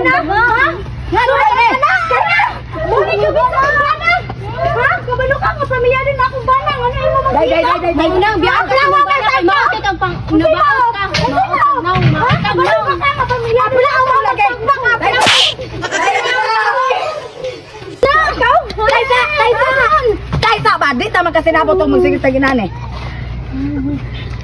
na? Ha? Nga doon na? Kana? Muna yung bisa ang bana? Ha? Kabalo ka nga pamilya din akong bana. Ano yung mamagkita? Day nang biya ka mo bana kay maote kang pang nabaot ka. Maote ka Kabalo ka nga pamilya din ako lagay. Kaysa ba? Di tama kasi nabot ang magsigit sa ginani.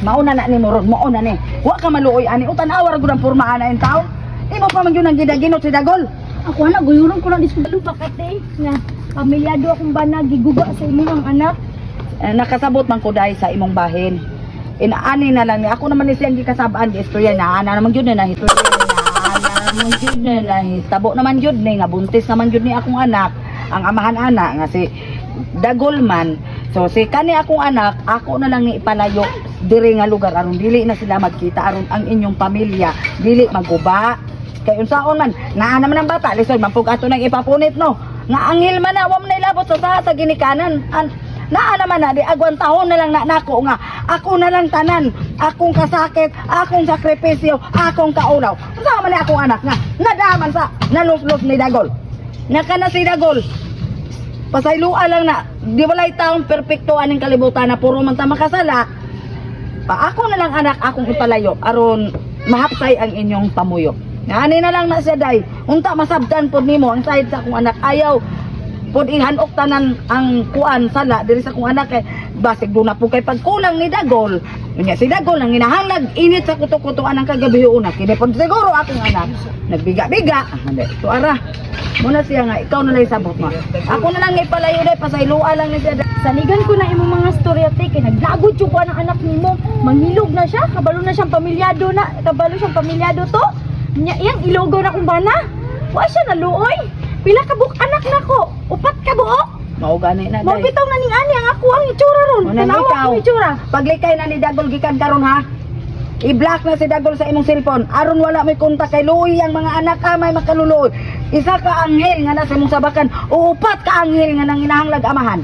Mauna na ni Moron, mauna ni. Wa ka maluoy ani utan awar gud ang pormahan na in taon. Imo pa man gyud ang gidaginot si Dagol. Ako na, guyuron ko lang diskulo pakate. Nga, pamilyado akong bana, giguba sa imong anak. Nakasabot man ko dahil sa imong bahin. Inaani na lang ni ako naman ni siyang gikasabaan di istorya na ana naman gyud na historya na naman gyud na hitabo naman gyud ni nga buntis naman gyud ni akong anak. Ang amahan ana nga si Dagolman. So si kani akong anak, ako na lang ni ipalayo diri nga lugar aron dili na sila magkita aron ang inyong pamilya dili maguba. Kay unsaon man naa naman ang bata lisod man pug ato nang ipapunit no. Nga angil man na wa man ilabot sa ginikanan. Naa naman na di agwan tahon na lang na nako nga ako na lang tanan, akong kasakit, akong sakripisyo, akong kaulaw. Unsa man ni akong anak nga nadaman sa naluslos ni Dagol. Naka na si Dagol. Pasaylua lang na, di walay taon perpekto aning kalibutan na puro man ta makasala. Pa ako na lang anak akong ipalayo aron mahapsay ang inyong pamuyo. Ani na lang na siya day. Unta masabtan pod nimo ang side sa akong anak ayaw pod ihanok tanan ang kuan sala diri sa akong anak kay basig do na po kay pagkulang ni Dagol. Unya si Dagol nang hinahanglag init sa kuto-kutoan ang kagabi una. Kini pod siguro akong anak nagbiga-biga. Ande to ara. Muna siya nga, ikaw na lang sabot mo. Ako na lang ipalayo day, pasaylua lang ni siya. Sanigan ko na imong mga storya te kay naglagod yung kuan ang anak nimo. Manghilog na siya, kabalo na siyang pamilyado na, kabalo siyang pamilyado to. Yang ilogo na kung bana. Wa siya naluoy. Pila ka buk anak nako? Upat ka buok? Mao gani na Mo day. bitaw na ning ani ang ako ang itsura ron. Unang Tanawa ikaw, ang itsura. paglikay na ni Dagol gikan karon ha. I-block na si Dagol sa imong cellphone. Aron wala may kontak kay luoy ang mga anak amay makaluluoy. Isa ka anghel nga nasa imong sabakan, o upat ka anghel nga nang hinahanglag amahan.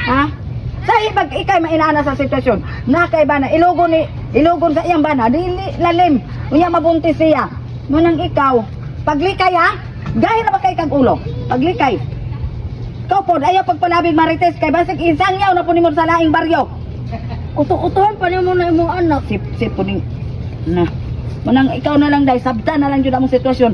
Ha? Sa ibag ikay mainana sa sitwasyon. Na kay bana ilugon sa iyang bana dili lalim. Unya mabuntis siya. Munang ikaw, paglikay ha. Gaya na ba kay kag ulo? Paglikay. Ikaw po, ayaw pagpalabig marites kay basig isangyaw na po ni mo sa laing baryo. Uto-utohan pa nimo na imong anak. Sip puning na. Manang ikaw na lang dai sabta na lang jud ang sitwasyon.